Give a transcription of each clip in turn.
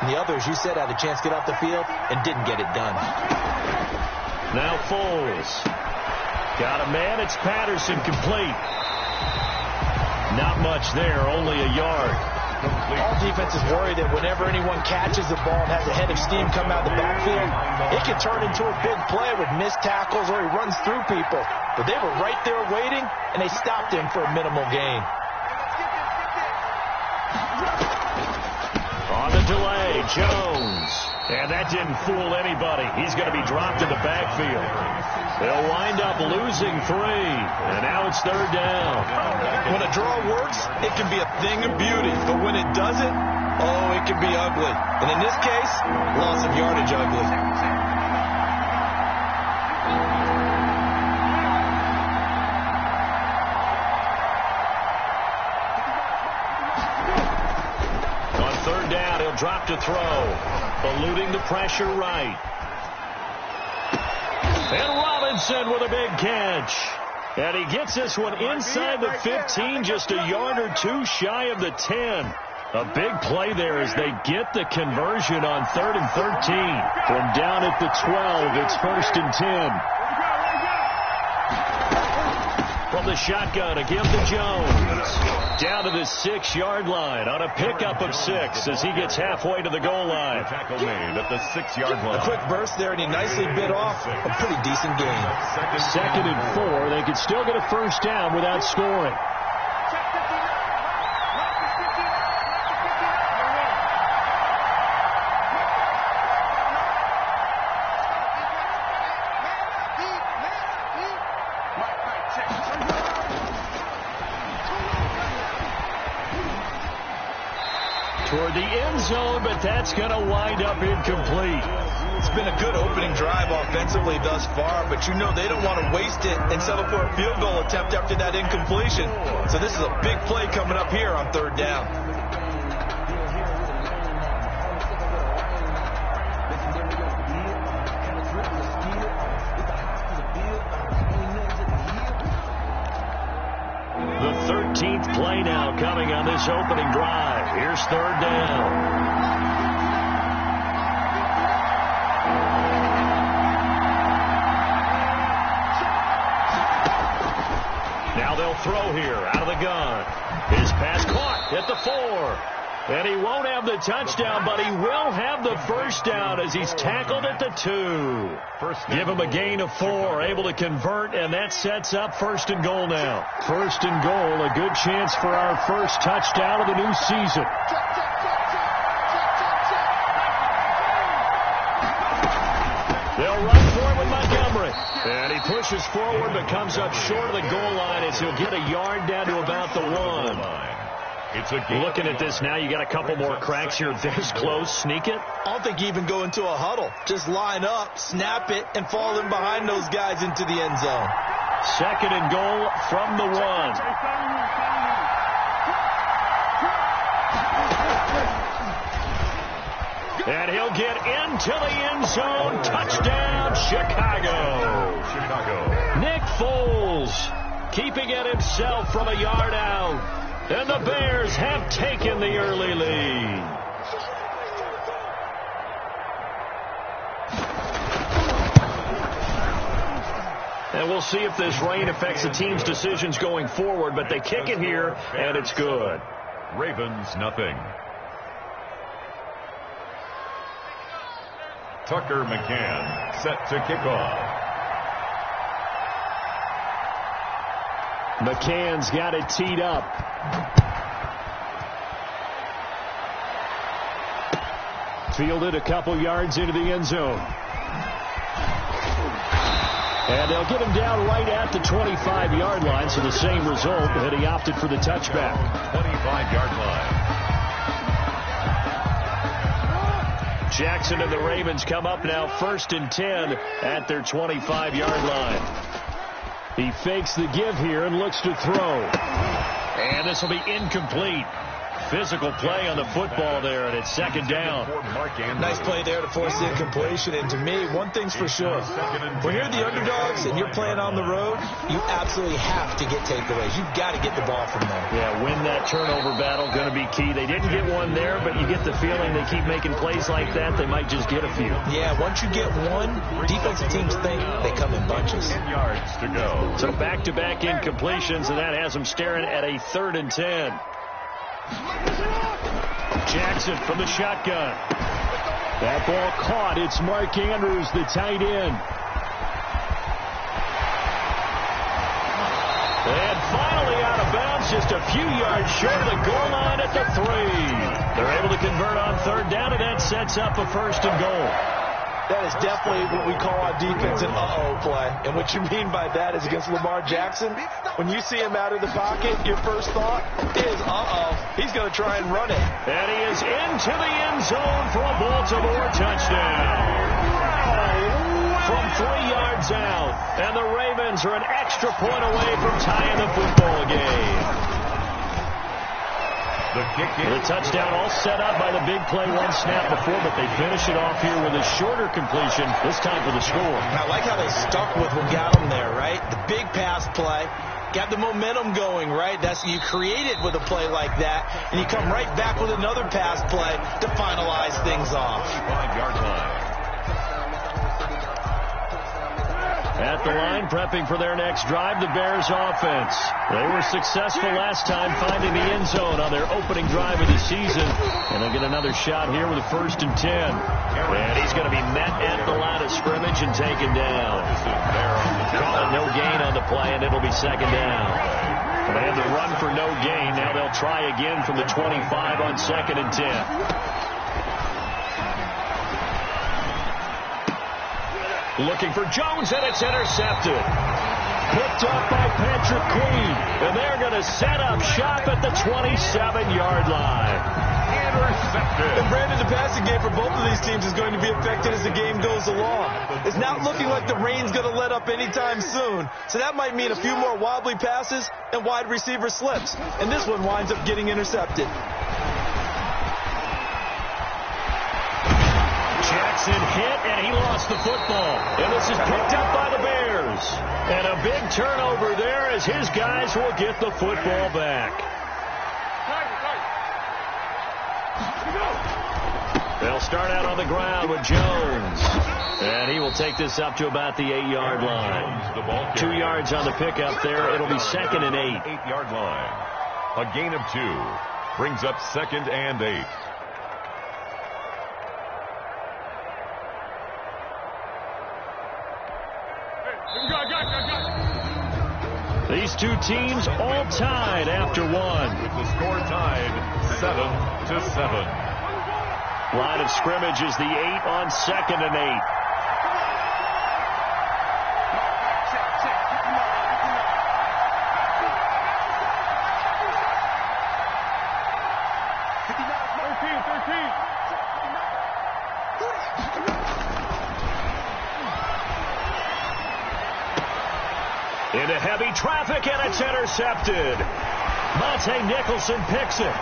And the others, you said, had a chance to get off the field and didn't get it done. Now Foles. Got a man. It's Patterson, complete. Not much there, only a yard. All defenses worry that whenever anyone catches the ball and has a head of steam come out of the backfield, it can turn into a big play with missed tackles or he runs through people. But they were right there waiting, and they stopped him for a minimal gain. On the delay, Jones. And that didn't fool anybody. He's going to be dropped in the backfield. They'll wind up losing 3. And now it's third down. When a draw works, it can be a thing of beauty. But when it doesn't, oh, it can be ugly. And in this case, loss of yardage ugly. Third down, he'll drop to throw. Eluding the pressure right. And Robinson with a big catch. And he gets this one inside the 15, just a yard or two shy of the 10. A big play there as they get the conversion on 3rd and 13. From down at the 12, it's 1st and 10. From the shotgun, again to Jones. Down to the 6-yard line on a pickup of 6 as he gets halfway to the goal line. Tackle made at the 6-yard line. A quick burst there, and he nicely bit off a pretty decent gain. 2nd and 4. They could still get a first down without scoring. Toward the end zone, but that's going to wind up incomplete. It's been a good opening drive offensively thus far, but you know they don't want to waste it and settle for a field goal attempt after that incompletion. So this is a big play coming up here on 3rd down. The 13th play now coming on this opening drive. Here's 3rd down. Now they'll throw here out of the gun. His pass caught at the 4. And he won't have the touchdown, but he will have the first down as he's tackled at the 2. Give him a gain of 4, able to convert, and that sets up 1st and goal now. 1st and goal, a good chance for our first touchdown of the new season. They'll run for it with Montgomery. And he pushes forward but comes up short of the goal line as he'll get a yard down to about the 1. Looking at this now, you got a couple more cracks here. This close, sneak it. I don't think you even go into a huddle. Just line up, snap it, and fall in behind those guys into the end zone. 2nd and goal from the 1. And he'll get into the end zone. Touchdown, Chicago. Nick Foles keeping it himself from a yard out. And the Bears have taken the early lead. And we'll see if this rain affects the team's decisions going forward, but they kick it here, and it's good. Ravens, nothing. Tucker McCann set to kick off. McCann's got it teed up. Fielded a couple yards into the end zone. And they'll get him down right at the 25-yard line, so the same result, but he opted for the touchback. 25-yard line. Jackson and the Ravens come up now 1st and 10 at their 25-yard line. He fakes the give here and looks to throw. And this will be incomplete. physical play on the football there, and it's second down. Nice play there to force the incompletion. And to me, one thing's for sure. When you're the underdogs and you're playing on the road, you absolutely have to get takeaways. You've got to get the ball from them. Yeah, win that turnover battle, going to be key. They didn't get one there, but you get the feeling they keep making plays like that, they might just get a few. Yeah, once you get one, defensive teams think they come in bunches. 10 yards to go. So back-to-back incompletions, and that has them staring at a 3rd and 10. Jackson from the shotgun. That ball caught. It's Mark Andrews, the tight end. And finally out of bounds, just a few yards short of the goal line at the 3. They're able to convert on 3rd down, and that sets up a 1st and goal. That is definitely what we call on defense an uh-oh play. And what you mean by that is against Lamar Jackson, when you see him out of the pocket, your first thought is, uh-oh, he's going to try and run it. And he is into the end zone for a Baltimore touchdown. From 3 yards out. And the Ravens are an extra point away from tying the football game. The touchdown all set up by the big play one snap before, but they finish it off here with a shorter completion, this time for the score. I like how they stuck with what got them there, right? The big pass play, got the momentum going, right? That's you create it with a play like that, and you come right back with another pass play to finalize things off. 5-yard line. At the line, prepping for their next drive, the Bears offense. They were successful last time finding the end zone on their opening drive of the season. And they'll get another shot here with a 1st and 10. And he's going to be met at the line of scrimmage and taken down. Call it no gain on the play, and it'll be 2nd down. They had the run for no gain. Now they'll try again from the 25 on 2nd and 10. Looking for Jones, and it's intercepted. Picked up by Patrick Queen. And they're going to set up shop at the 27-yard line. Intercepted. And Brandon, the passing game for both of these teams is going to be affected as the game goes along. It's not looking like the rain's going to let up anytime soon. So that might mean a few more wobbly passes and wide receiver slips. And this one winds up getting intercepted. Jackson hit, and he lost the football. And this is picked up by the Bears. And a big turnover there as his guys will get the football back. They'll start out on the ground with Jones. And he will take this up to about the 8-yard line. 2 yards on the pickup there. It'll be 2nd and 8. 8-yard line. A gain of 2. Brings up 2nd and 8. These two teams all tied after one. With the score tied 7-7. Line of scrimmage is the 8 on 2nd and 8. Into heavy traffic, and it's intercepted. Monte Nicholson picks it.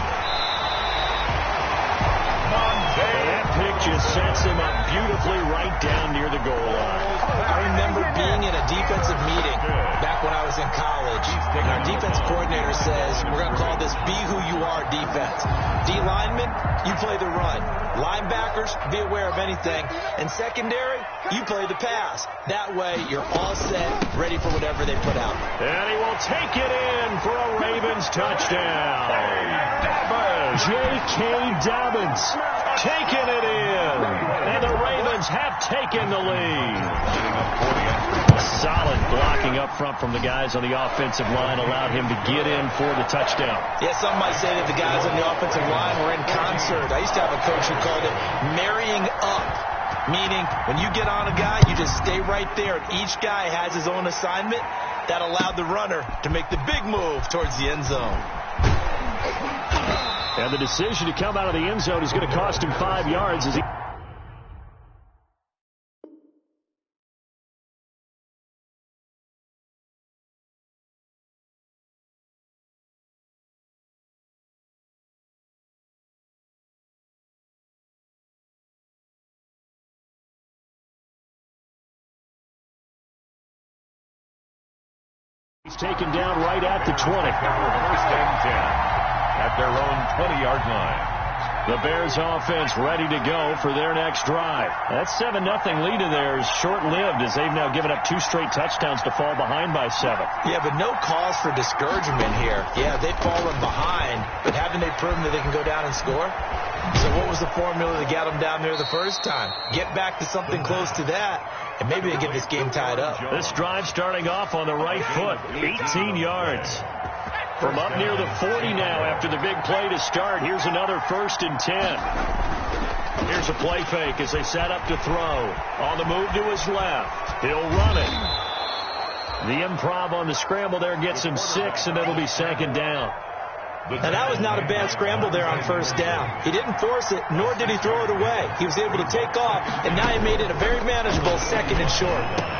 That pick just sets him up beautifully right down near the goal line. I remember being in a defensive meeting back when I was in college. And our defense coordinator says, we're going to call this be who you are defense. D linemen, you play the run. Linebackers, be aware of anything. And secondary, you play the pass. That way, you're all set, ready for whatever they put out. And he will take it in for a Ravens touchdown. J.K. Dobbins taking it in. And the Ravens have taken the lead. Solid blocking up front from the guys on the offensive line allowed him to get in for the touchdown. Yeah, some might say that the guys on the offensive line were in concert. I used to have a coach who called it marrying up. Meaning, when you get on a guy, you just stay right there. And each guy has his own assignment that allowed the runner to make the big move towards the end zone. And the decision to come out of the end zone is going to cost him 5 yards as he gets taken down right at the 20. First and 10 at their own 20-yard line. The Bears offense ready to go for their next drive. That 7-0 lead of theirs short-lived as they've now given up 2 straight touchdowns to fall behind by 7. Yeah, but no cause for discouragement here. Yeah, they've fallen behind, but haven't they proven that they can go down and score? So what was the formula that got them down there the first time? Get back to something close to that, and maybe they get this game tied up. This drive starting off on the right foot, 18 yards. From up near the 40 now after the big play to start. Here's another 1st and 10. Here's a play fake as they set up to throw. On the move to his left. He'll run it. The improv on the scramble there gets him 6, and it'll be 2nd down. Now, that was not a bad scramble there on 1st down. He didn't force it, nor did he throw it away. He was able to take off, and now he made it a very manageable 2nd and short.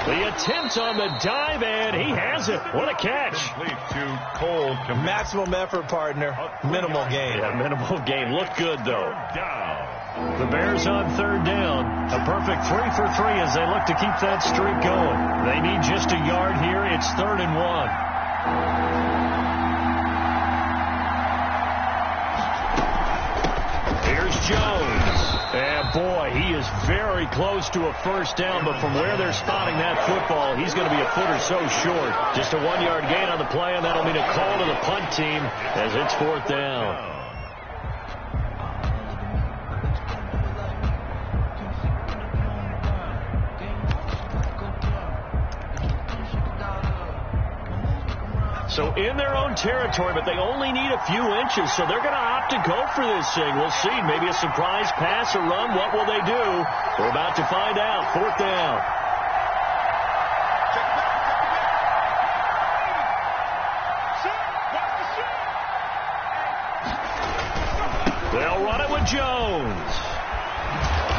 The attempt on the dive, and he has it. What a catch. Maximum effort, partner. Minimal gain. Yeah, minimal gain. Looked good, though. The Bears on 3rd down. A perfect 3 for 3 as they look to keep that streak going. They need just a yard here. It's 3rd and 1. Here's Jones. And boy, he is very close to a 1st down, but from where they're spotting that football, he's going to be a foot or so short. Just a 1-yard gain on the play, and that'll mean a call to the punt team as it's 4th down. So in their own territory, but they only need a few inches, so they're going to opt to go for this thing. We'll see. Maybe a surprise pass or run. What will they do? We're about to find out. 4th down. They'll run it with Jones.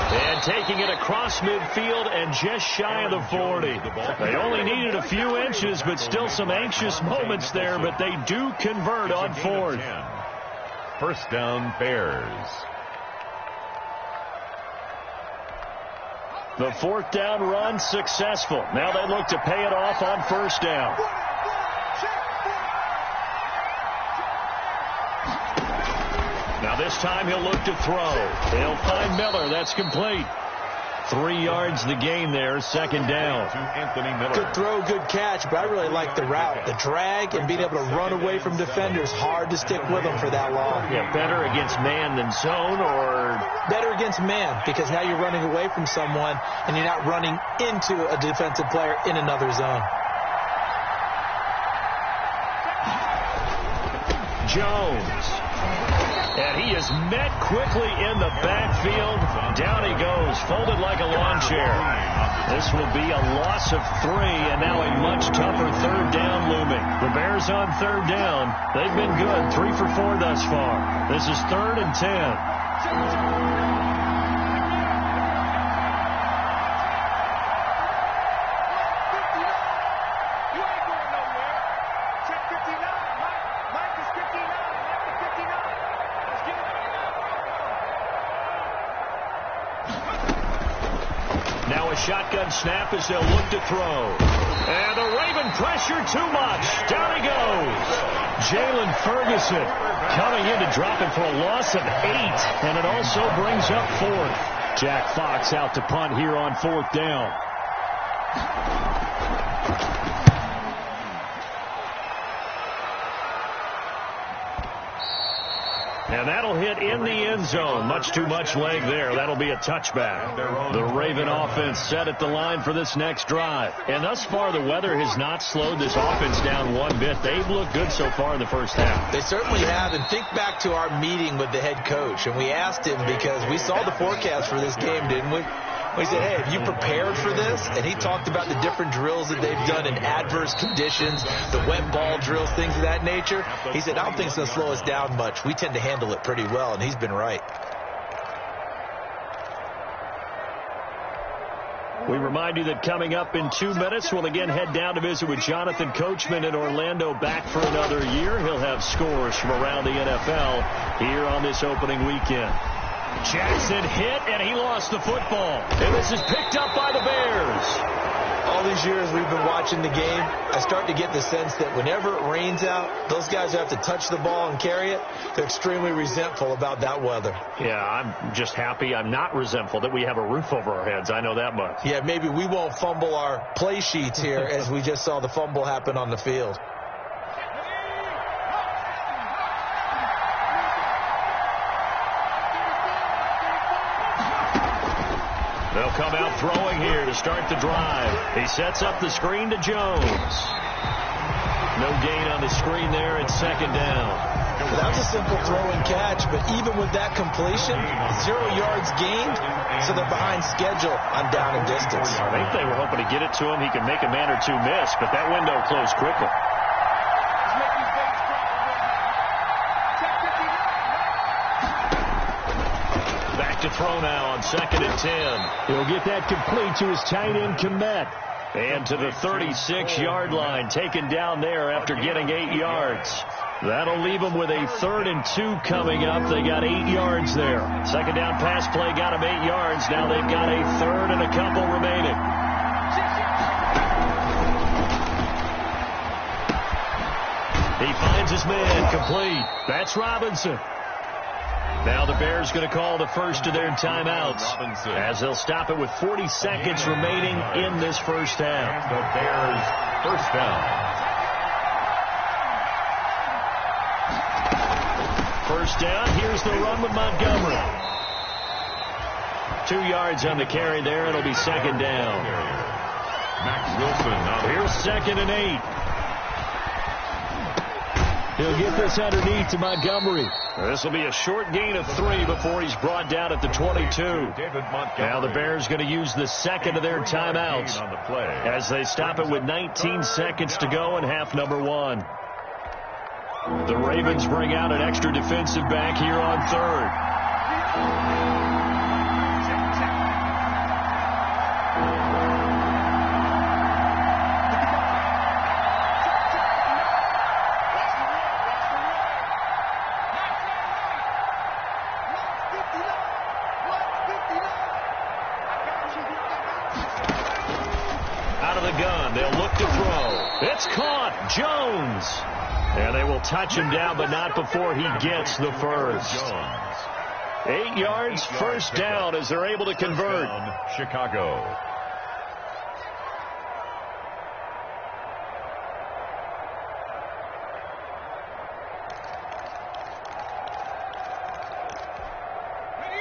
And taking it across midfield and just shy of the 40. They only needed a few inches, but still some anxious moments there, but they do convert on 4th. 1st down, Bears. The 4th down run successful. Now they look to pay it off on 1st down. Now this time he'll look to throw. They'll find Miller. That's complete. 3 yards the gain there. 2nd down. Good throw, good catch, but I really like the route. The drag and being able to run away from defenders. Hard to stick with them for that long. Yeah, better against man than zone, or better against man, because now you're running away from someone and you're not running into a defensive player in another zone. Jones. And he is met quickly in the backfield. Down he goes, folded like a lawn chair. This will be a loss of 3, and now a much tougher 3rd down looming. The Bears on 3rd down. They've been good, 3 for 4 thus far. This is 3rd and 10. Shotgun snap as they'll look to throw. And the Raven pressure too much. Down he goes. Jalen Ferguson coming in to drop him for a loss of 8. And it also brings up 4th. Jack Fox out to punt here on 4th down. And that'll hit in the end zone. Much too much leg there. That'll be a touchback. The Raven offense set at the line for this next drive. And thus far, the weather has not slowed this offense down one bit. They've looked good so far in the first half. They certainly have. And think back to our meeting with the head coach. And we asked him, because we saw the forecast for this game, didn't we? We said, hey, have you prepared for this? And he talked about the different drills that they've done in adverse conditions, the wet ball drills, things of that nature. He said, I don't think it's going to slow us down much. We tend to handle it pretty well, and he's been right. We remind you that coming up in 2 minutes, we'll again head down to visit with Jonathan Coachman in Orlando, back for another year. He'll have scores from around the NFL here on this opening weekend. Jackson hit, and he lost the football. And this is picked up by the Bears. All these years we've been watching the game, I start to get the sense that whenever it rains out, those guys who have to touch the ball and carry it, they're extremely resentful about that weather. Yeah, I'm just happy I'm not resentful that we have a roof over our heads. I know that much. Yeah, maybe we won't fumble our play sheets here as we just saw the fumble happen on the field. They'll come out throwing here to start the drive. He sets up the screen to Jones. No gain on the screen there. It's second down. That was a simple throw and catch, but even with that completion, 0 yards gained, so they're behind schedule on down and distance. I think they were hoping to get it to him. He could make a man or two miss, but that window closed quickly. To throw now on 2nd and 10. He'll get that complete to his tight end, Komet. And to the 36-yard line, taken down there after getting 8 yards. That'll leave them with a 3rd and 2 coming up. They got 8 yards there. Second down pass play got them 8 yards. Now they've got a 3rd and a couple remaining. He finds his man, complete. That's Robinson. Now the Bears going to call the first of their timeouts as they'll stop it with 40 seconds remaining in this first half. The Bears first down. First down. Here's the run with Montgomery. 2 yards on the carry there. It'll be second down. Max Wilson. Here's 2nd and 8. He'll get this underneath to Montgomery. This will be a short gain of 3 before he's brought down at the 22. Now the Bears going to use the second of their timeouts as they stop it with 19 seconds to go in half number 1. The Ravens bring out an extra defensive back here on 3rd. Jones. And they will touch him down, but not before he gets the first. 8 yards, first down as they're able to convert. Chicago.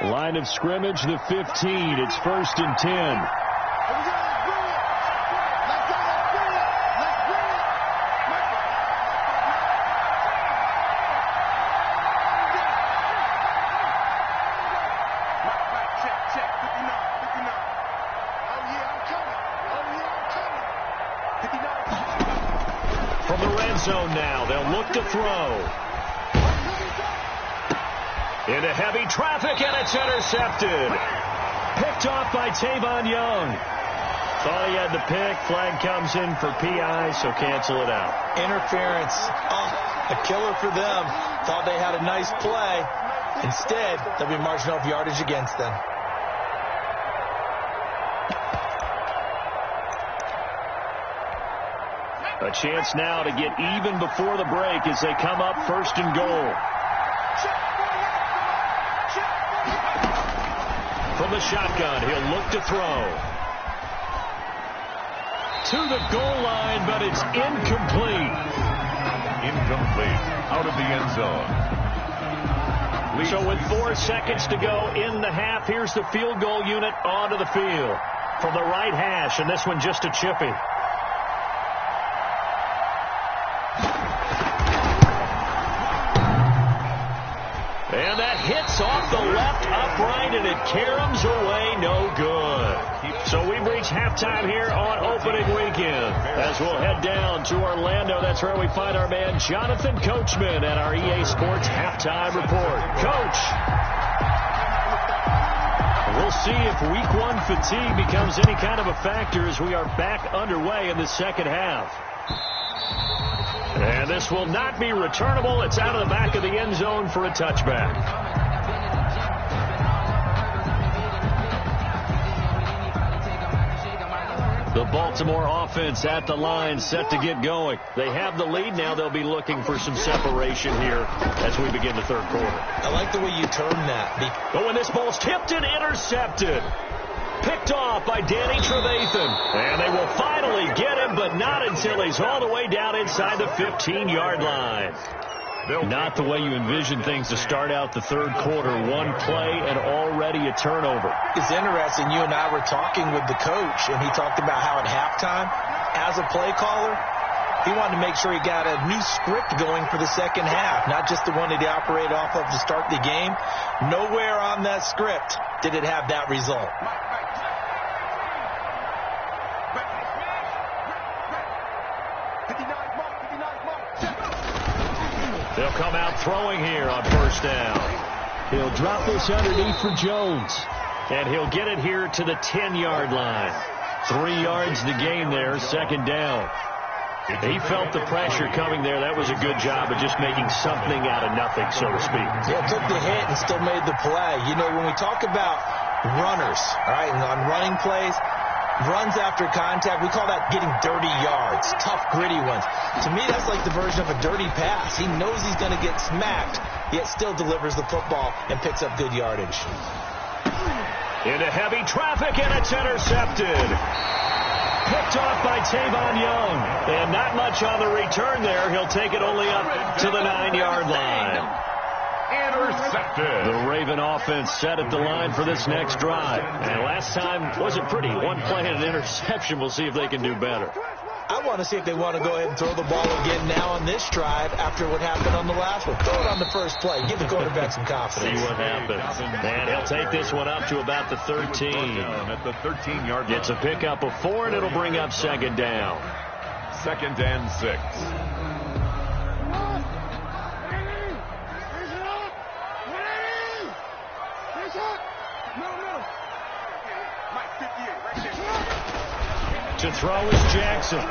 Line of scrimmage, the 15. It's 1st and 10. From the red zone now, they'll look to throw. Into heavy traffic, and it's intercepted. Picked off by Tavon Young. Thought he had the pick. Flag comes in for PI, so cancel it out. Interference. A killer for them. Thought they had a nice play. Instead, they'll be marching off yardage against them. A chance now to get even before the break as they come up 1st and goal. From the shotgun, he'll look to throw. To the goal line, but it's incomplete. Incomplete. Out of the end zone. So with 4 seconds to go in the half, here's the field goal unit onto the field. From the right hash, and this one just a chippy. And that hits off the left upright, and it caroms away, no good. So we've reached halftime here on opening weekend. As we'll head down to Orlando, that's where we find our man Jonathan Coachman at our EA Sports Halftime Report. Coach, we'll see if Week 1 fatigue becomes any kind of a factor as we are back underway in the second half. And this will not be returnable. It's out of the back of the end zone for a touchback. The The Baltimore offense at the line, set to get going. They have the lead now. They'll be looking for some separation here as we begin the third quarter. I like the way you term that. Oh, and this ball's tipped and intercepted. Picked off by Danny Trevathan. And they will finally get him, but not until he's all the way down inside the 15-yard line. Not the way you envision things to start out the third quarter. One play and already a turnover. It's interesting. You and I were talking with the coach, and he talked about how at halftime, as a play caller, he wanted to make sure he got a new script going for the second half, not just the one that he operated off of to start the game. Nowhere on that script did it have that result. They'll come out throwing here on first down. He'll drop this underneath for Jones. And he'll get it here to the 10-yard line. 3 yards to gain there, second down. He felt the pressure coming there. That was a good job of just making something out of nothing, so to speak. Yeah, took the hit and still made the play. You know, when we talk about runners, all right, and on running plays, runs after contact, we call that getting dirty yards, tough, gritty ones. To me, that's like the version of a dirty pass. He knows he's going to get smacked, yet still delivers the football and picks up good yardage. Into heavy traffic, and it's intercepted. Picked off by Tavon Young. And not much on the return there. He'll take it only up to the 9-yard line. Intercepted. The Raven offense set at the line for this next drive. And last time wasn't pretty. One play and an interception. We'll see if they can do better. I want to see if they want to go ahead and throw the ball again now on this drive after what happened on the last one. Throw it on the first play. Give the quarterback some confidence. See what happens. And he'll take this one up to about the 13. At the 13-yard line. Gets a pickup of 4, and it'll bring up second down. 2nd and 6. To throw is Jackson. Well,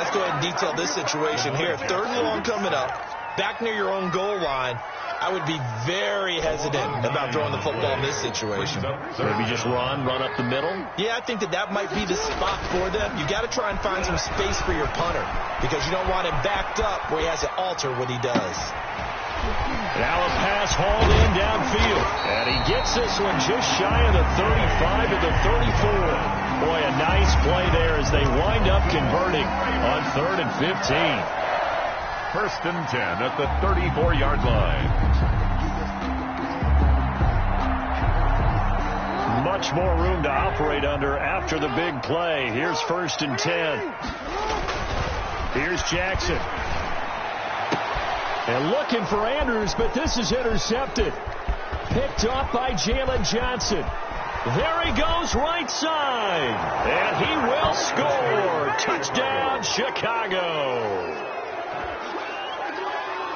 let's go ahead and detail this situation here. 3rd and long coming up, back near your own goal line. I would be very hesitant about throwing the football in this situation. Maybe just run up the middle? Yeah, I think that might be the spot for them. You got to try and find some space for your punter because you don't want him backed up where he has to alter what he does. Now a pass hauled in downfield. And he gets this one just shy of the 35 to the 34. Boy, a nice play there as they wind up converting on 3rd and 15. 1st and 10 at the 34-yard line. Much more room to operate under after the big play. Here's 1st and 10. Here's Jackson. And looking for Andrews, but this is intercepted. Picked off by Jalen Johnson. There he goes right side. And he will score. Touchdown, Chicago.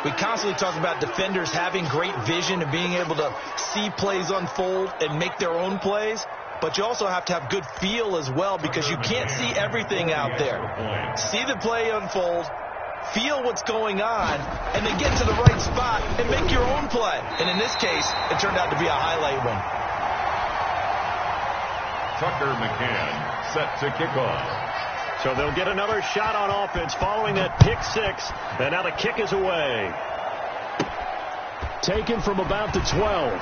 We constantly talk about defenders having great vision and being able to see plays unfold and make their own plays. But you also have to have good feel as well because you can't see everything out there. See the play unfold, feel what's going on, and then get to the right spot and make your own play. And in this case, it turned out to be a highlight one. Tucker McCann set to kick off. So they'll get another shot on offense following that pick 6. And now the kick is away. Taken from about the 12.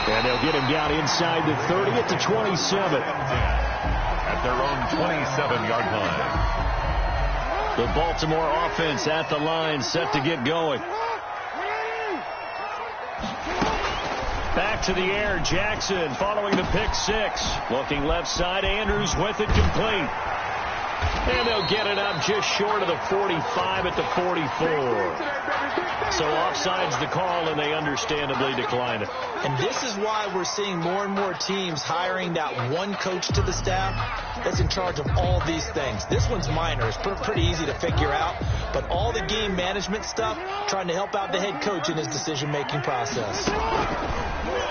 And they'll get him down inside the 30 at the 27. At their own 27-yard line. The Baltimore offense at the line, set to get going. Back to the air, Jackson following the pick 6. Looking left side, Andrews with it complete. And they'll get it up just short of the 45 at the 44. So offside's the call, and they understandably decline it. And this is why we're seeing more and more teams hiring that one coach to the staff that's in charge of all these things. This one's minor. It's pretty easy to figure out. But all the game management stuff, trying to help out the head coach in his decision-making process.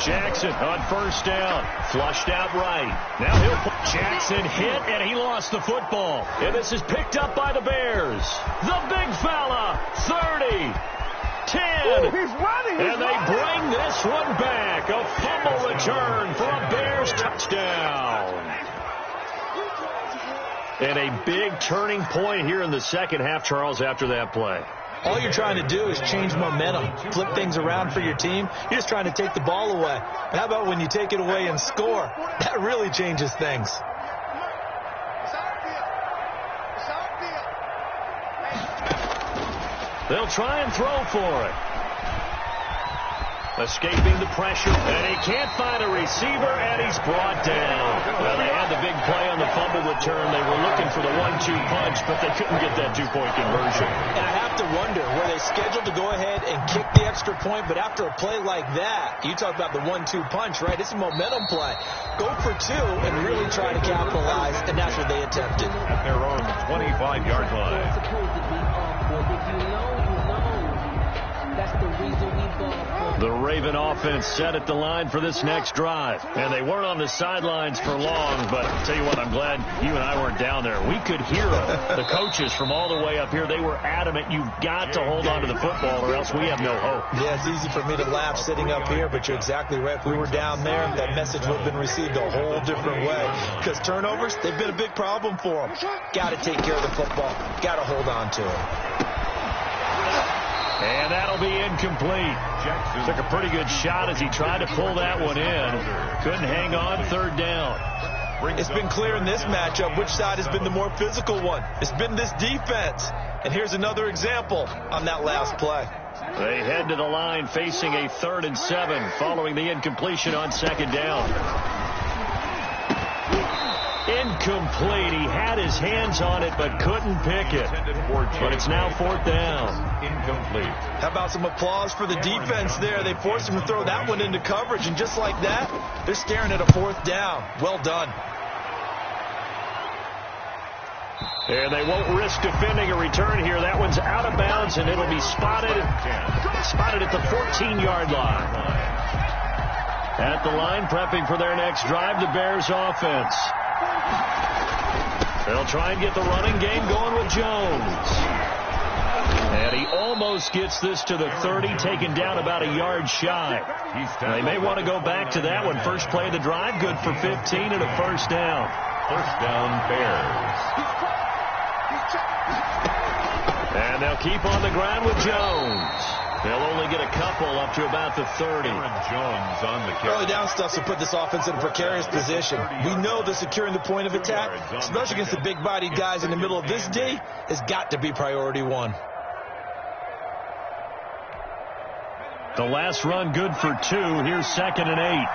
Jackson on first down. Flushed out right. Now he'll put Jackson hit, and he lost the football. And this is picked up by the Bears. The big fella, 30. 10. Ooh, he's running. And they bring this one back. A fumble return for a Bears touchdown. And a big turning point here in the second half, Charles, after that play. All you're trying to do is change momentum, flip things around for your team. You're just trying to take the ball away. But how about when you take it away and score? That really changes things. They'll try and throw for it. Escaping the pressure, and he can't find a receiver, and he's brought down. Well, they had the big play on the fumble return. They were looking for the 1-2 punch, but they couldn't get that two-point conversion. And I have to wonder, were they scheduled to go ahead and kick the extra point, but after a play like that, you talk about the 1-2 punch, right? It's a momentum play. Go for two and really try to capitalize, and that's what they attempted. At their own 25-yard line. The Raven offense set at the line for this next drive. And they weren't on the sidelines for long, but I'll tell you what, I'm glad you and I weren't down there. We could hear them. The coaches from all the way up here, they were adamant, you've got to hold on to the football or else we have no hope. Yeah, it's easy for me to laugh sitting up here, but you're exactly right. If we were down there, that message would have been received a whole different way. Because turnovers, they've been a big problem for them. Got to take care of the football. Got to hold on to it. And that'll be incomplete. Took a pretty good shot as he tried to pull that one in. Couldn't hang on, third down. It's been clear in this matchup which side has been the more physical one. It's been this defense. And here's another example on that last play. They head to the line facing a 3rd and 7 following the incompletion on second down. Incomplete. He had his hands on it but couldn't pick it. But it's now 4th down. Incomplete. How about some applause for the defense there? They forced him to throw that one into coverage, and just like that, they're staring at a 4th down. Well done. And they won't risk defending a return here. That one's out of bounds, and it'll be spotted at the 14-yard line. At the line, prepping for their next drive, the Bears offense. They'll try and get the running game going with Jones. And he almost gets this to the 30, taken down about a yard shy. They may want to go back to that one. First play of the drive, good for 15 and a first down. First down, Bears. And they'll keep on the ground with Jones. They'll only get a couple up to about the 30. Jones on the carry. Early down stuff to put this offense in a precarious position. We know that securing the point of attack, especially against the big-bodied guys in the middle of this D, has got to be priority one. The last run good for 2. Here's 2nd and 8.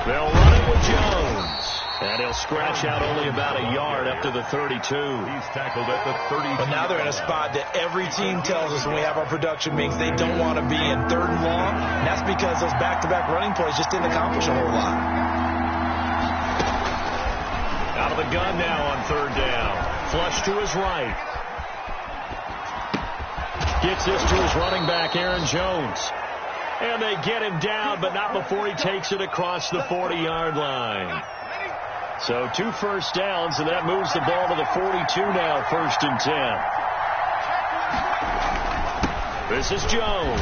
They'll run it with Jones. And he'll scratch out only about a yard up to the 32. He's tackled at the 32. But now they're in a spot that every team tells us when we have our production meetings they don't want to be in, 3rd and long. And that's because those back-to-back running plays just didn't accomplish a whole lot. Out of the gun now on 3rd down. Flush to his right. Gets this to his running back, Aaron Jones. And they get him down, but not before he takes it across the 40-yard line. So 2 first downs, and that moves the ball to the 42 now, 1st and 10. This is Jones.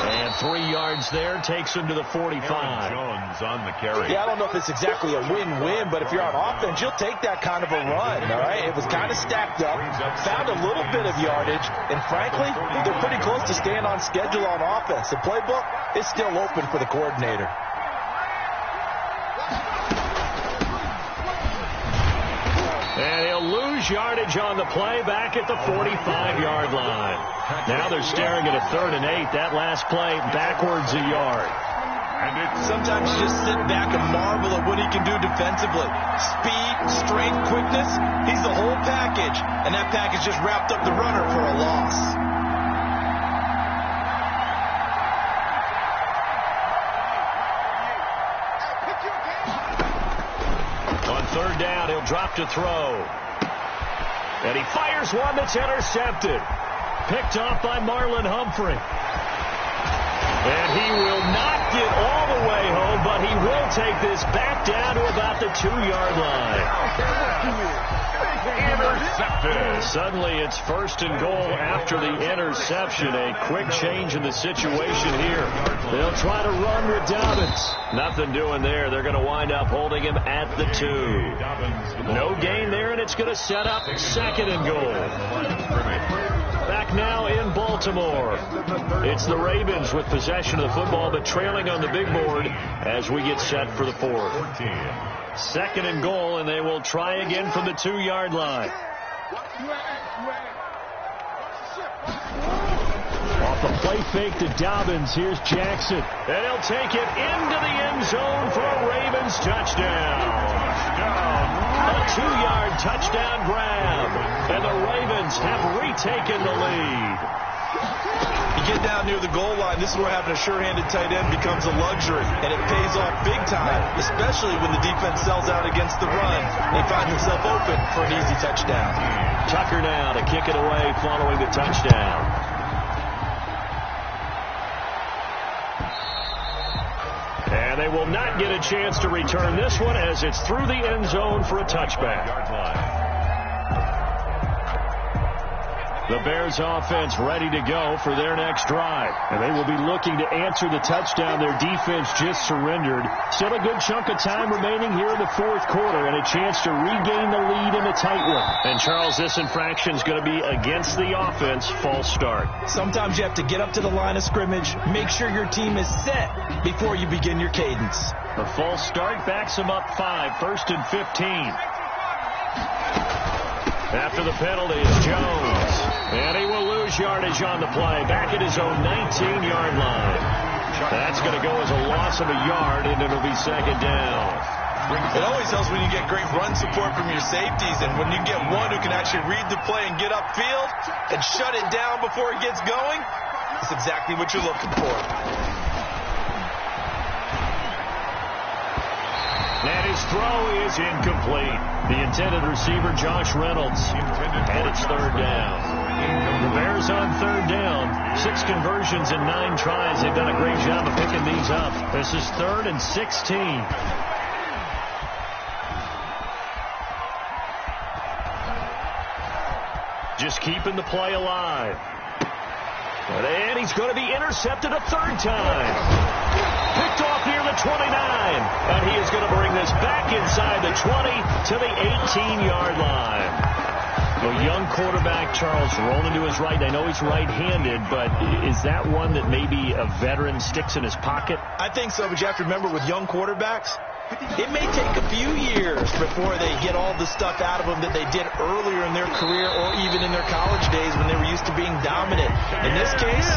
And 3 yards there, takes him to the 45. Jones on the carry. Yeah, I don't know if it's exactly a win-win, but if you're on offense, you'll take that kind of a run, all right? It was kind of stacked up, found a little bit of yardage, and frankly, they're pretty close to staying on schedule on offense. The playbook is still open for the coordinator. And he'll lose yardage on the play back at the 45-yard line. Now they're staring at a 3rd and 8. That last play backwards a yard. And sometimes you just sit back and marvel at what he can do defensively. Speed, strength, quickness, he's the whole package. And that package just wrapped up the runner for a loss. On 3rd down, he'll drop to throw. And he fires one that's intercepted. Picked off by Marlon Humphrey. And he will not get all the way home, but he will take this back down to about the 2-yard line. Intercepted. Suddenly it's 1st and goal after the interception. A quick change in the situation here. They'll try to run with Dobbins. Nothing doing there. They're going to wind up holding him at the 2. No gain there, and it's going to set up 2nd and goal. Back now in Baltimore. It's the Ravens with possession of the football, but trailing on the big board as we get set for the 4th. 2nd and goal, and they will try again from the 2-yard line. Off the play fake to Dobbins. Here's Jackson. And he'll take it into the end zone for a Ravens touchdown. A 2-yard touchdown grab. And the Ravens have retaken the lead. You get down near the goal line, this is where having a sure-handed tight end becomes a luxury, and it pays off big time, especially when the defense sells out against the run. They find themselves open for an easy touchdown. Tucker now to kick it away following the touchdown. And they will not get a chance to return this one as it's through the end zone for a touchback. The Bears offense ready to go for their next drive. And they will be looking to answer the touchdown their defense just surrendered. Still a good chunk of time remaining here in the 4th quarter and a chance to regain the lead in a tight one. And Charles, this infraction is going to be against the offense. False start. Sometimes you have to get up to the line of scrimmage, make sure your team is set before you begin your cadence. The false start backs him up 5, 1st and 15. After the penalty is Jones. And he will lose yardage on the play. Back at his own 19-yard line. That's going to go as a loss of a yard, and it'll be 2nd down. It always helps when you get great run support from your safeties, and when you get one who can actually read the play and get upfield and shut it down before it gets going, that's exactly what you're looking for. And his throw is incomplete. The intended receiver, Josh Reynolds. And it's 3rd down. The Bears on 3rd down. 6 conversions in 9 tries. They've done a great job of picking these up. This is 3rd and 16. Just keeping the play alive. And he's going to be intercepted a 3rd time. Picked off near the 29. And he is going to bring this back inside the 20 to the 18-yard line. A young quarterback, Charles, rolling to his right. I know he's right-handed, but is that one that maybe a veteran sticks in his pocket? I think so, but you have to remember with young quarterbacks, it may take a few years before they get all the stuff out of them that they did earlier in their career or even in their college days when they were used to being dominant. In this case,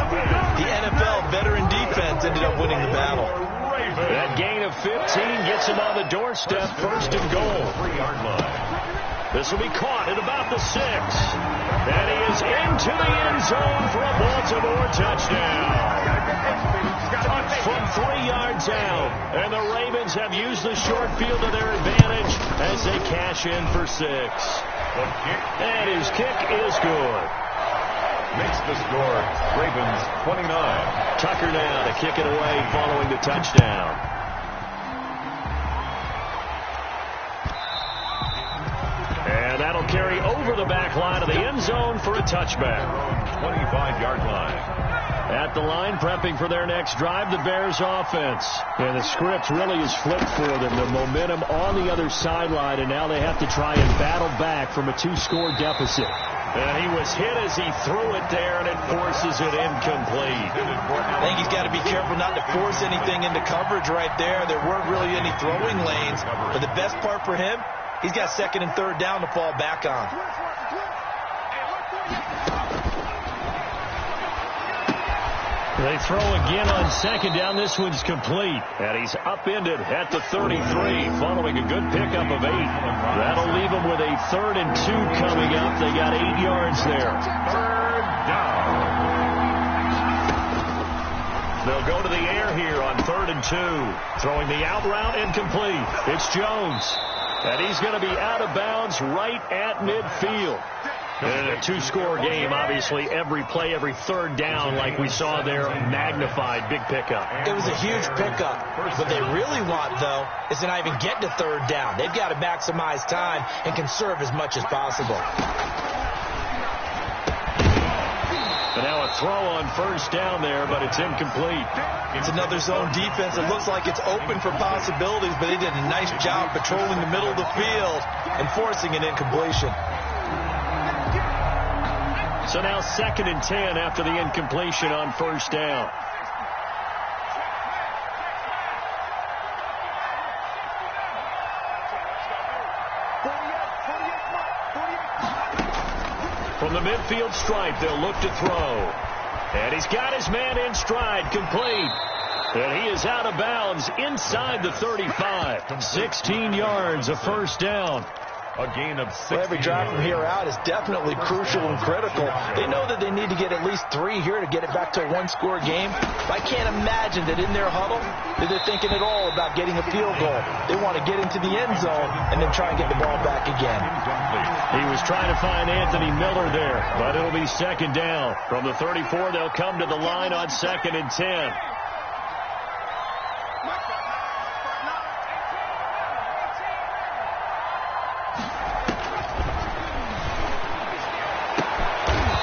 the NFL veteran defense ended up winning the battle. That gain of 15 gets him on the doorstep, 1st and goal. This will be caught at about the 6. And he is into the end zone for a Baltimore touchdown. From 3 yards out. And the Ravens have used the short field to their advantage as they cash in for 6. And his kick is good. Makes the score Ravens 29. Tucker now to kick it away following the touchdown. And that'll carry over the back line of the end zone for a touchback. 25-yard line. At the line, prepping for their next drive, the Bears offense. And the script really is flipped for them. The momentum on the other sideline, and now they have to try and battle back from a 2-score deficit. And he was hit as he threw it there, and it forces it incomplete. I think he's got to be careful not to force anything into coverage right there. There weren't really any throwing lanes. But the best part for him, he's got 2nd and 3rd down to fall back on. They throw again on 2nd down. This one's complete. And he's upended at the 33 following a good pickup of 8. That'll leave him with a 3rd and 2 coming up. They got 8 yards there. 3rd down. They'll go to the air here on 3rd and 2. Throwing the out route incomplete. It's Jones. And he's going to be out of bounds right at midfield. comes In a two-score game, obviously every play, every third down, like we saw there, magnified. Big pickup. It was a huge pickup. What they really want, though, is to not even get to third down. They've got to maximize time and conserve as much as possible. But now a throw on first down there, but it's incomplete. It's another zone defense. It looks like it's open for possibilities, but they did a nice job patrolling the middle of the field and forcing an incompletion. So now 2nd and 10 after the incompletion on first down. From the midfield stripe, they'll look to throw. And he's got his man in stride, complete. And he is out of bounds inside the 35. 16 yards, a first down. a gain of 6. Every drive from here out is definitely crucial and critical. They know that they need to get at least 3 here to get it back to a one-score game. I can't imagine that in their huddle that they're thinking at all about getting a field goal. They want to get into the end zone and then try and get the ball back again. He was trying to find Anthony Miller there, but it'll be second down. From the 34, they'll come to the line on 2nd and 10.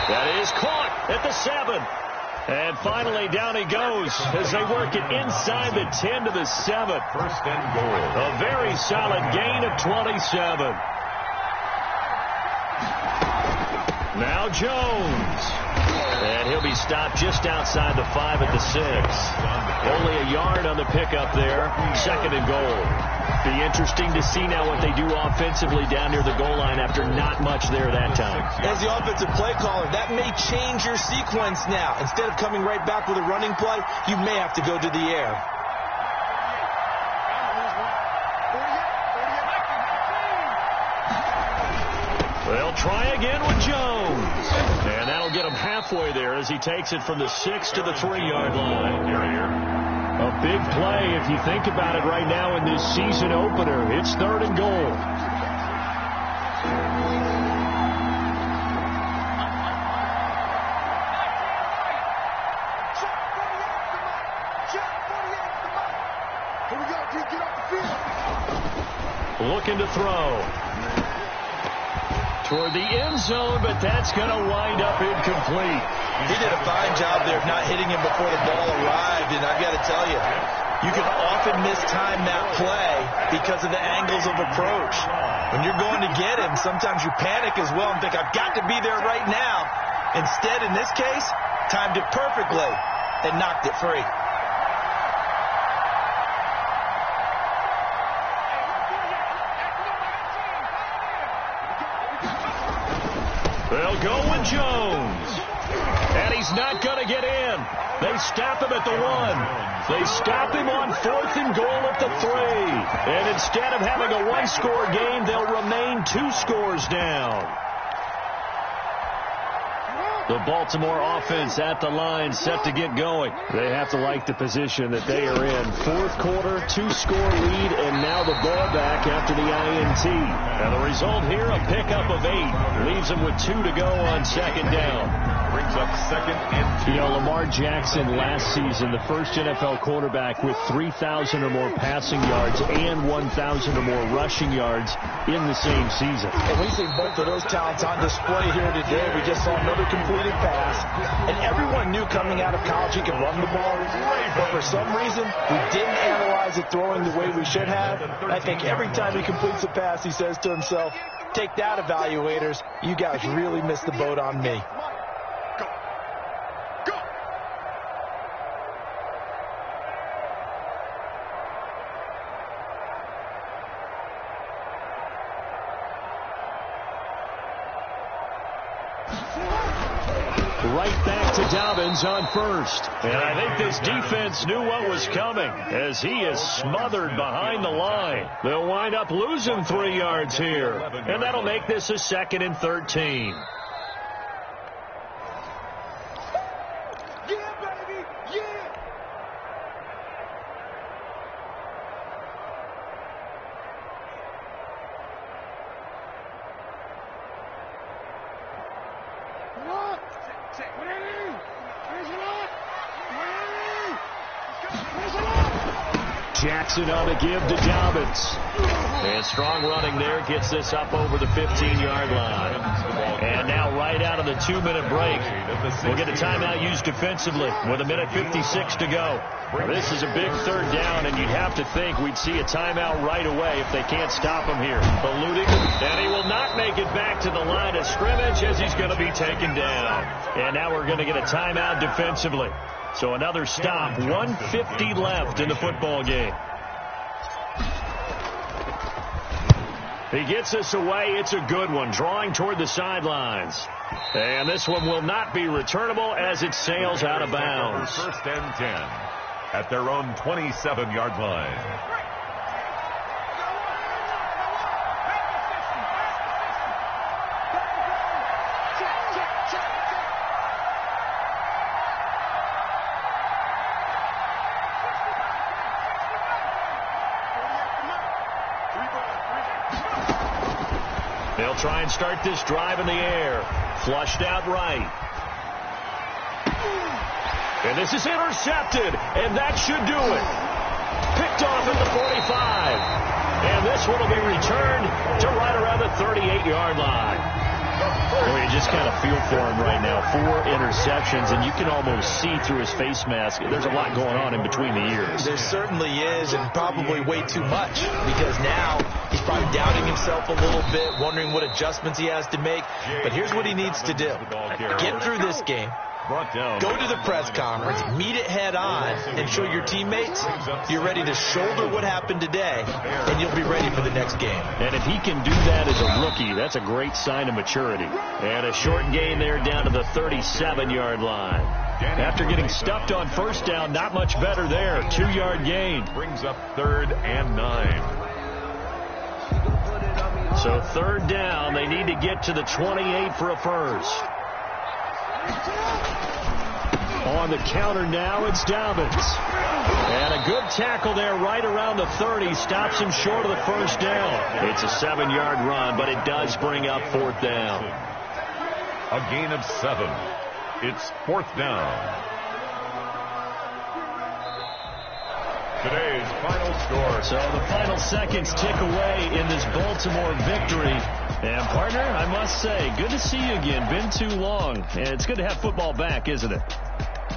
That is caught at the 7. And finally down he goes as they work it inside the 10 to the 7. First and goal. A very solid gain of 27. Now Jones. And he'll be stopped just outside the 5 at the 6. Only a yard on the pickup there. 2nd and goal. Be interesting to see now what they do offensively down near the goal line after not much there that time. As the offensive play caller, that may change your sequence now. Instead of coming right back with a running play, you may have to go to the air. They'll try again with Jones. And that'll get him halfway there as he takes it from the 6 to the 3-yard line. A big play if you think about it right now in this season opener. It's 3rd and goal. Looking to throw. Toward the end zone, but that's going to wind up incomplete. He did a fine job there of not hitting him before the ball arrived, and I've got to tell you, you can often mistime that play because of the angles of approach. When you're going to get him, sometimes you panic as well and think, I've got to be there right now. Instead, in this case, timed it perfectly and knocked it free. They'll go with Jones. And he's not going to get in. They stop him at the 1. They stop him on 4th and goal at the 3. And instead of having a one-score game, they'll remain 2 scores down. The Baltimore offense at the line set to get going. They have to like the position that they are in. 4th quarter, 2-score lead, and now the ball back after the INT. And the result here, a pickup of 8. Leaves them with 2 to go on 2nd down. Brings up 2nd and 2. You know, Lamar Jackson last season, the first NFL quarterback with 3,000 or more passing yards and 1,000 or more rushing yards in the same season. And we see both of those talents on display here today. We just saw another completed pass. And everyone knew coming out of college he could run the ball. But for some reason, we didn't analyze it throwing the way we should have. And I think every time he completes a pass, he says to himself, take that, evaluators. You guys really missed the boat on me. Right back to Dobbins on 1st. And I think this defense knew what was coming as he is smothered behind the line. They'll wind up losing 3 yards here. And that'll make this a 2nd and 13. Jackson on the give to Dobbins. And strong running there gets this up over the 15-yard line. And now right out of the 2-minute break, we'll get a timeout used defensively with 1:56 to go. This is a big third down, and you'd have to think we'd see a timeout right away if they can't stop him here. Eluding, and he will not make it back to the line of scrimmage as he's going to be taken down. And now we're going to get a timeout defensively. So another stop, 1:50 left in the football game. He gets us away. It's a good one, drawing toward the sidelines. And this one will not be returnable as it sails out of bounds. First and 10 at their own 27-yard line. They'll try and start this drive in the air. Flushed out right. And this is intercepted, and that should do it. Picked off at the 45. And this one will be returned to right around the 38-yard line. Boy, you just kind of feel for him right now. 4 interceptions, and you can almost see through his face mask. There's a lot going on in between the ears. There certainly is, and probably way too much, because now he's probably doubting himself a little bit, wondering what adjustments he has to make. But here's what he needs to do. Get through this game. Go to the press conference, meet it head on, and show your teammates you're ready to shoulder what happened today, and you'll be ready for the next game. And if he can do that as a rookie, that's a great sign of maturity. And a short gain there down to the 37-yard line. After getting stuffed on first down, not much better there. 2-yard gain. Brings up 3rd and 9. So 3rd down, they need to get to the 28 for a first. On the counter now, it's Dobbins. And a good tackle there right around the 30. Stops him short of the first down. It's a 7-yard run, but it does bring up 4th down. A gain of 7. It's 4th down. Today's final score. So the final seconds tick away in this Baltimore victory. And, partner, I must say, good to see you again. Been too long. And it's good to have football back, isn't it?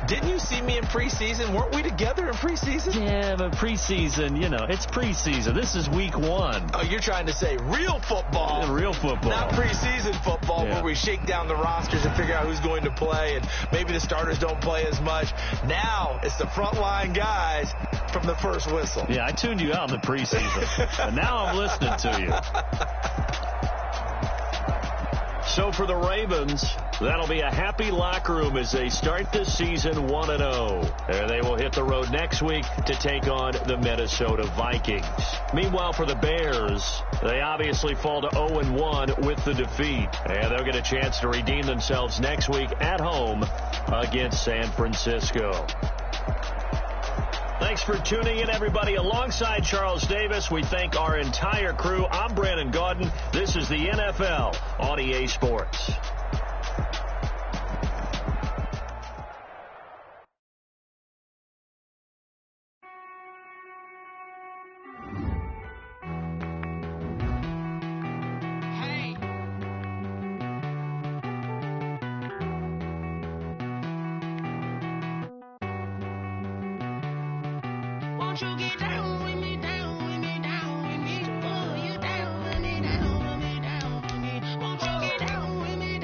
Didn't you see me in preseason? Weren't we together in preseason? Yeah, but preseason, you know, it's preseason. This is week 1. Oh, you're trying to say real football. Yeah, real football. Not preseason football where we shake down the rosters and figure out who's going to play, and maybe the starters don't play as much. Now it's the frontline guys from the first whistle. Yeah, I tuned you out in the preseason, and now I'm listening to you. So for the Ravens, that'll be a happy locker room as they start this season 1-0. And they will hit the road next week to take on the Minnesota Vikings. Meanwhile, for the Bears, they obviously fall to 0-1 with the defeat. And they'll get a chance to redeem themselves next week at home against San Francisco. Thanks for tuning in, everybody. Alongside Charles Davis, we thank our entire crew. I'm Brandon Gaudin. This is the NFL on EA Sports. Won't you get down with me, down with me, down with me? Oh, you down with me, down with me, down with me. Won't you get down with me,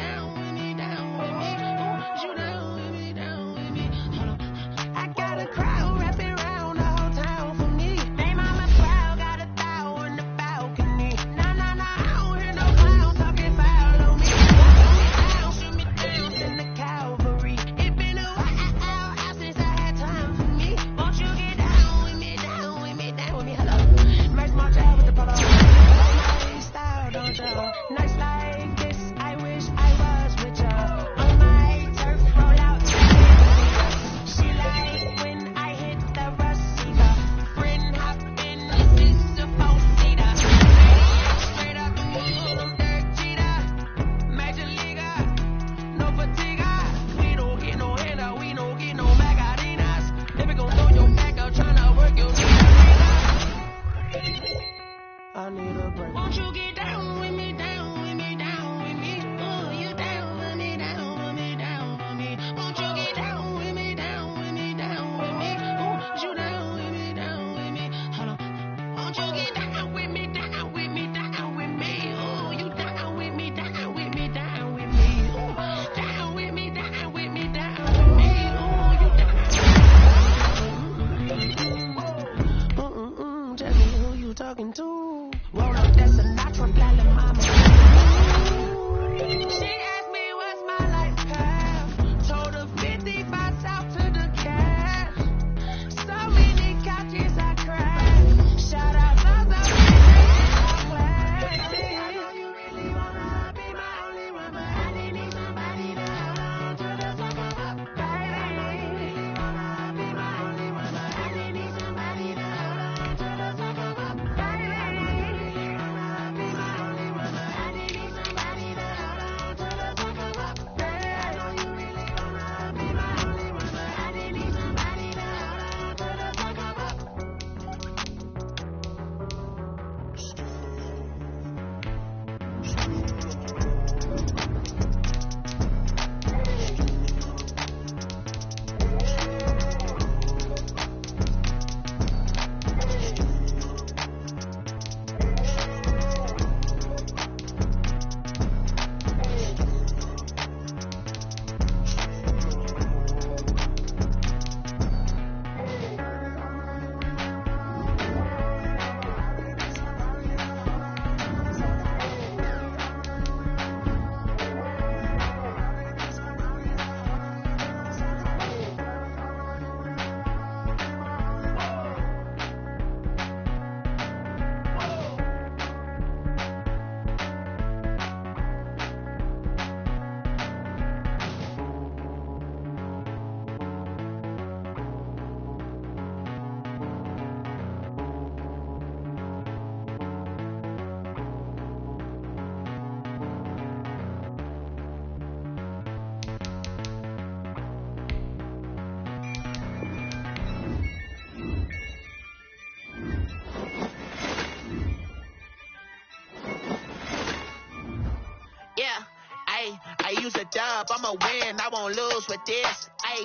I use a dub, I'ma win, I won't lose with this. Ay,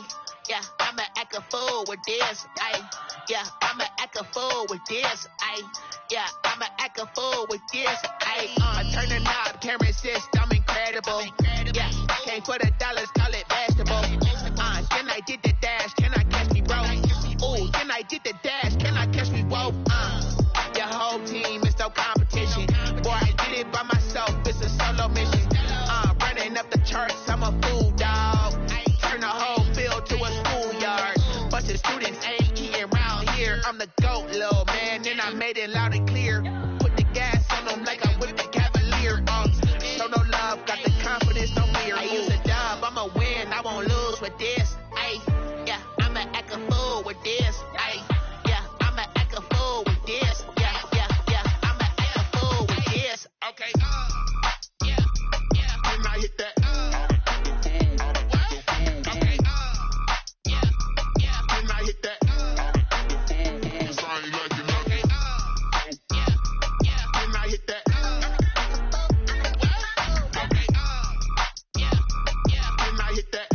yeah, I'ma act a fool with this. Ay, yeah, I'ma act a fool with this. Ay, yeah, I'ma act a fool with this. Ay, I turn the knob, camera assist, I'm incredible. Yeah, came for the dollars, call it vegetable. Then I did the dash, can I catch me, bro? Ooh, then I did the dash, can I catch me, whoa? Your whole team is no competition. Boy, I did it by myself, it's a solo mission. Running up the charts, I'm a fool, dog. Turn the whole field to a schoolyard. Bunch of students ain't eating around here. I'm the GOAT, little man, and I made it loud and clear. Put the gas on them like I whipped the Cavalier. Show no love, got the confidence, no fear. I use a dub, I'ma win, I won't lose with this. Ay, yeah, I'ma act a fool with this. Ay, yeah, I'ma act a fool with this. Yeah, yeah, yeah, I'ma act a fool with this. Okay, yeah, yeah, when I hit that. Okay, yeah, yeah, when I hit that. Sorry, like you know. Okay, yeah, yeah, when I hit that. Okay, yeah, yeah, when I hit that.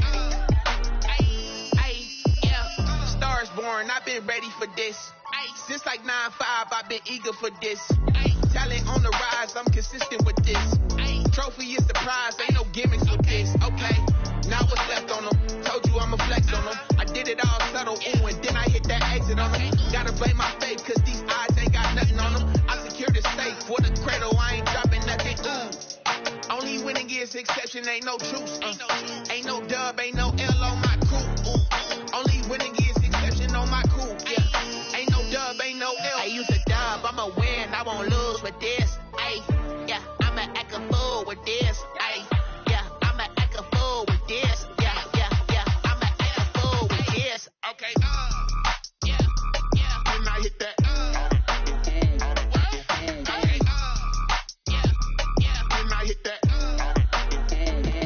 Stars born, I've been ready for this. Since like 9-5, I've been eager for this. Talent on the rise, I'm consistent with this. Trophy is the prize, ain't no gimmicks with this. Okay, now what's left on them? Told you I'ma flex on them. I did it all subtle, ooh, and then I hit that exit on them. Gotta blame my faith, cause these odds ain't got nothing on them. I secured the safe for the cradle, I ain't dropping nothing, ooh. Only winning is exception, ain't no truce. Ain't no dub, ain't no L on my crew. Ooh. Only winning is exception on my crew. Yeah. Ain't no dub, ain't no L. I use a dub, I'ma win, I won't lose with this. Ay, yeah, I'ma act a fool with this. Ay, yeah, I'ma act a fool with this. Yeah, yeah, yeah, I'ma act a fool with this. Okay, yeah, yeah, when I hit that. Okay, yeah, yeah, when I hit that.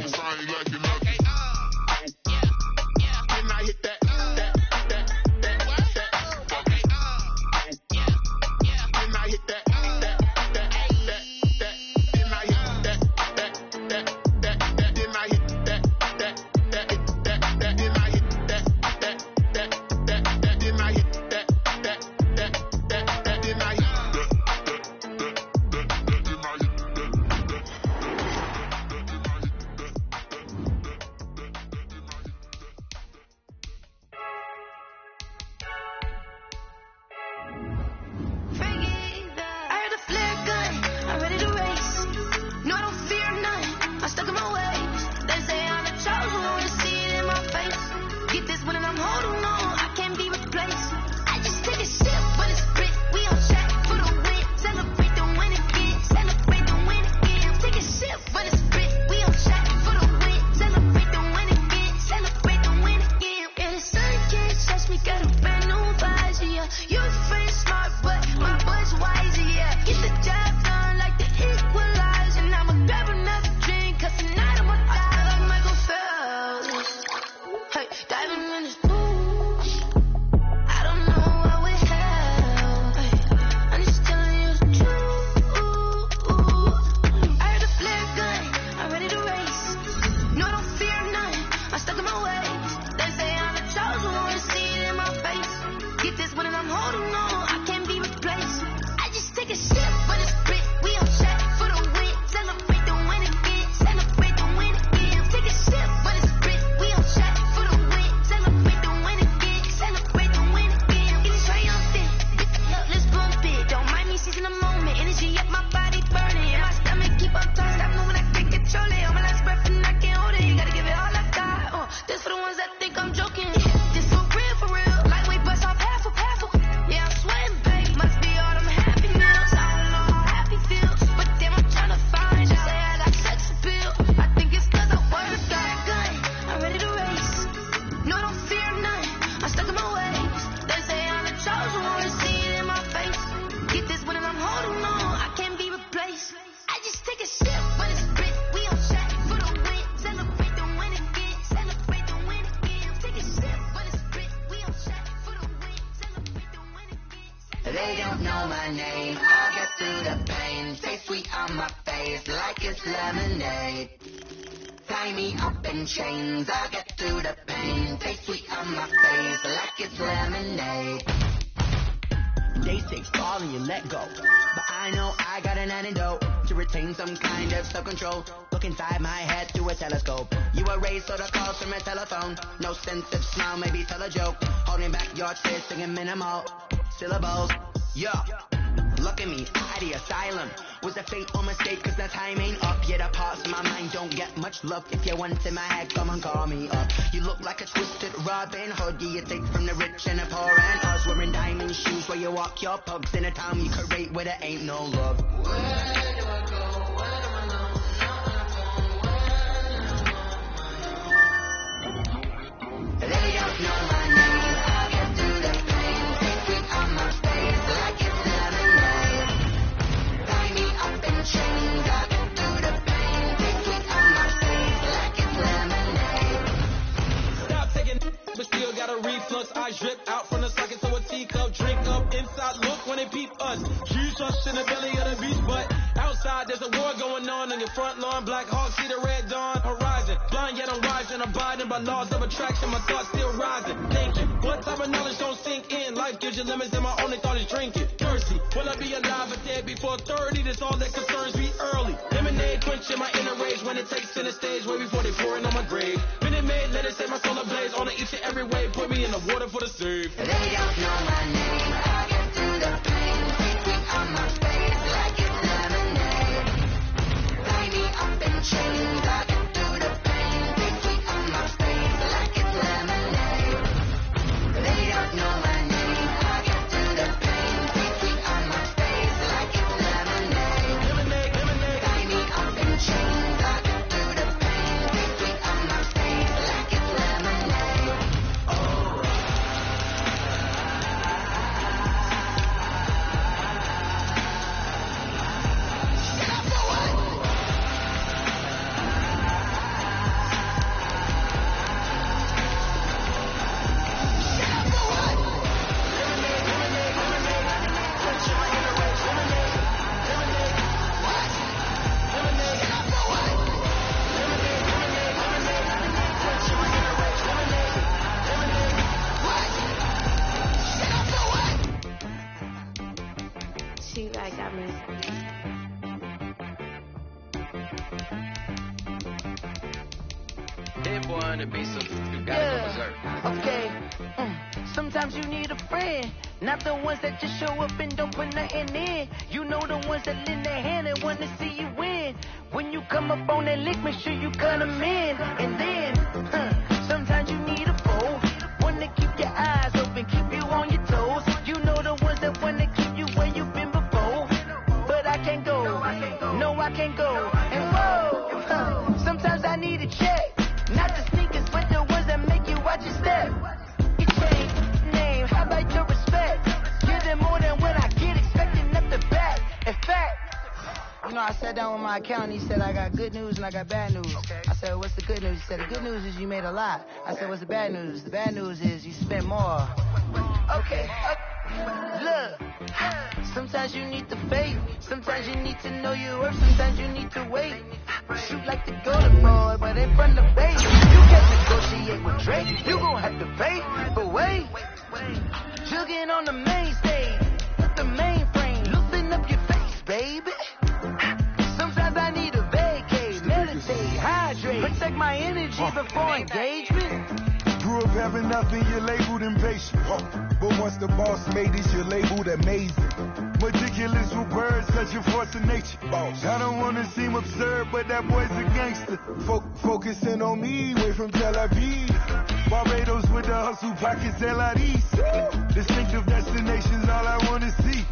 Sorry, like you know. Okay, yeah, yeah, when I hit that. Okay, yeah, yeah, when I hit that. They don't know my name. I'll get through the pain. Stay sweet on my face like it's lemonade. Tie me up in chains, I'll get through the pain. Taste sweet on my face like it's lemonade. They say fall and you let go, but I know I got an antidote to retain some kind of self-control. Look inside my head through a telescope. You erase all the calls from a telephone. No sense of smile, maybe tell a joke. Holding back your tears, singing minimal syllables. Yeah, look at me, out of the asylum. Was a fate or mistake, cause the time ain't up. Yet the parts of my mind don't get much love. If you want in my head, come and call me up. You look like a twisted Robin Hood. Yeah, you take from the rich and the poor and us. Wearing diamond shoes where you walk your pugs. In a town you create where there ain't no love. Where do I go? Where do I know? They don't know my name. I'll get through the pain. Take sweet on my face like it's lemonade. Tie me up in chains. I'll get through the pain. Take sweet on my face like it's lemonade. Stop taking, but still got a reflux. Eyes drip out from the socket to a teacup. Drink up inside, look when they peep us. Huge trust in the belly of the beast, but outside there's a war going on your front lawn. Black Hawk see the red dawn horizon. Blind yet I'm rising, abiding by laws of attraction. My thoughts still rising. Thinking, what type of knowledge don't sink in? Life gives you limits, and my only thought is drinking. Mercy, will I be alive or dead before 30? That's all that concerns me early. Lemonade quenching my inner rage when it takes center stage, way before they pour it on my grave. Minute Maid, let it set my soul ablaze. On each and every way, put me in the water for the save. They don't know my name. I'll get through the pain. Take sweet on my face like it's lemonade. Tie me up in chains. I'll get through the pain. Take sweet on my face like it's lemonade. They don't know my name. I'll get through the pain. Take sweet on my face like it's lemonade. Tie me up in chains. I'll get through the pain. Take sweet on my face like it's lemonade. She like got me. That boy on the beat, so you gotta go berserk. Okay. Sometimes you need a friend, not the ones that just show up and don't put nothing in. You know the ones that lend their hand and want to see you win. When you come up on that lick, make sure you cut them in. And then, sometimes you need a foe, one to keep your eyes open, keep you on your toes. You know the ones that want to keep you where you've been before. But I can't go, no I can't go. And whoa, sometimes I need a check. Not the sneakers, but the ones that make you watch your step. You change name, how about your respect? Give them more than what I get, expecting up the back. In fact, you know, I sat down with my accountant, he said, I got good news and I got bad news. I said, what's the good news? He said, the good news is you made a lot. I said, what's the bad news? The bad news is you spent more. Okay, look, sometimes you need the faith, sometimes you need to know your worth, sometimes you need to wait. Shoot like the golden boy, but in front of base. You can't negotiate with Drake, you gon' have to pay. But wait, jugging on the main stage, with the mainframe, loosen up your face, baby. Sometimes I need a vacate, meditate, hydrate, protect my energy before engagement. Grew up having nothing, you're labeled impatient. But once the boss made it, you're labeled amazing. Meticulous with words, such a force of nature. I don't wanna seem absurd, but that boy's a gangster. Focusing on me, way from Tel Aviv. Barbados with the hustle pockets, LIDs. Distinctive destinations, all I wanna see.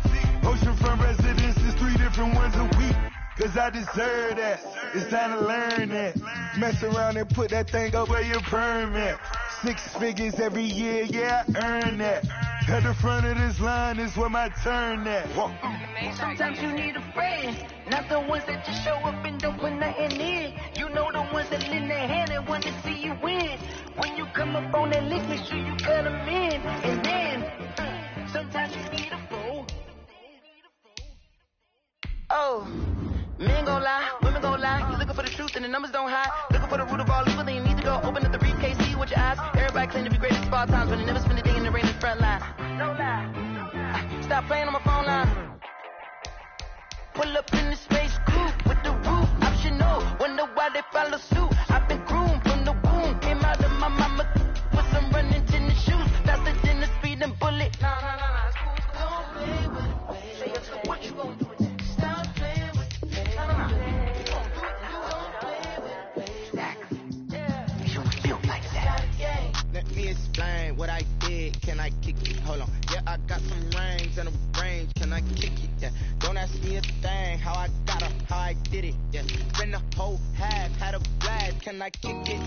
Oceanfront residences, 3 different ones a week. Cause I deserve that, it's time to learn that. Mess around and put that thing up where your perm at. 6 figures every year, yeah, I earn that. At the front of this line is where my turn at. Sometimes you need a friend, not the ones that just show up and don't put nothing in. You know the ones that lend their hand and want to see you win. When you come up on that list, make sure you cut them in. And then, sometimes you need a fool. Oh, men gon' lie, women gon' lie. You looking for the truth and the numbers don't hide. Looking for the root of claim to be greatest of all times, but they never spend a day in the rain in the front line. No lie. Stop playing on my phone line. Pull up in the space coupe with the roof optional. Wonder why they follow suit. I've been groomed from the womb. Came out of my mama with some running tennis shoes. Faster than the speeding bullet. Nah. Don't play with it. Say what you gon' do with it. Stop playing with it. Nah. You gon' do it. Don't play with it. Exactly. Yeah. You feel like that. Let me explain what I did. Can I kick it? Hold on. Yeah, I got some rings and a range. Can I kick it? Yeah. Don't ask me a thing. How I got her, how I did it. Yeah. Spend the whole half, had a blast. Can I kick it?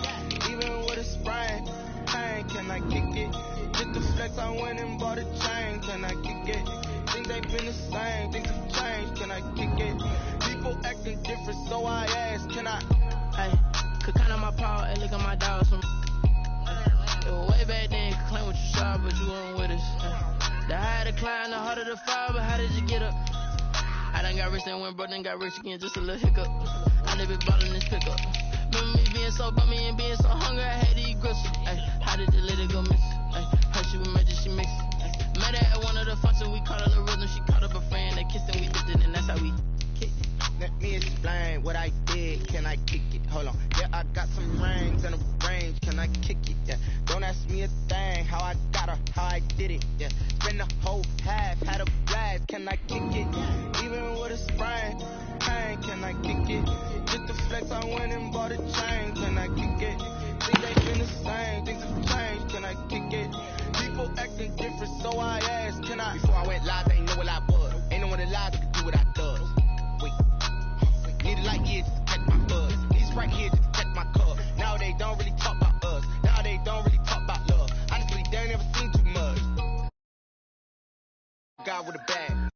Even with a sprain. Hey, can I kick it? Just the flex, I went and bought a chain. Can I kick it? Things ain't been the same. Things have changed. Can I kick it? People acting different, so I asked. Can I? Hey, could count on my power and look at my dogs. It was way back then, could claim what you saw, but you weren't with us. The higher the climb, the harder the fall, but how did you get up? I done got rich and went broke, then got rich again, just a little hiccup. I never bought in this pickup. Remember me being so bummy and being so hungry, I had to eat gristle. Ay, how did the lady go miss? Ay, her she was magic, she mixed. Met her at one of the functions, we caught her the rhythm, she caught up a friend, they kissed and we dipped it, and that's how we kicked it. Let me explain what I did. Can I kick it? Hold on. Yeah, I got some rings and a range. Can I kick it? Yeah. Don't ask me a thing. How I got her, how I did it. Yeah. Spend the whole half, had a blast. Can I kick it? Even with a sprain. Hey, can I kick it? Just the flex, I went and bought a chain. Can I kick it? Things ain't been the same. Things have changed. Can I kick it? People acting different, so I asked. Can I? Before I went live, they ain't know what I was. Ain't no one alive that could do what I does. Need a light year just to catch my buzz. These right here just to catch my cup. Now they don't really talk about us. Now they don't really talk about love. Honestly, they ain't never seen too much. God with a bag.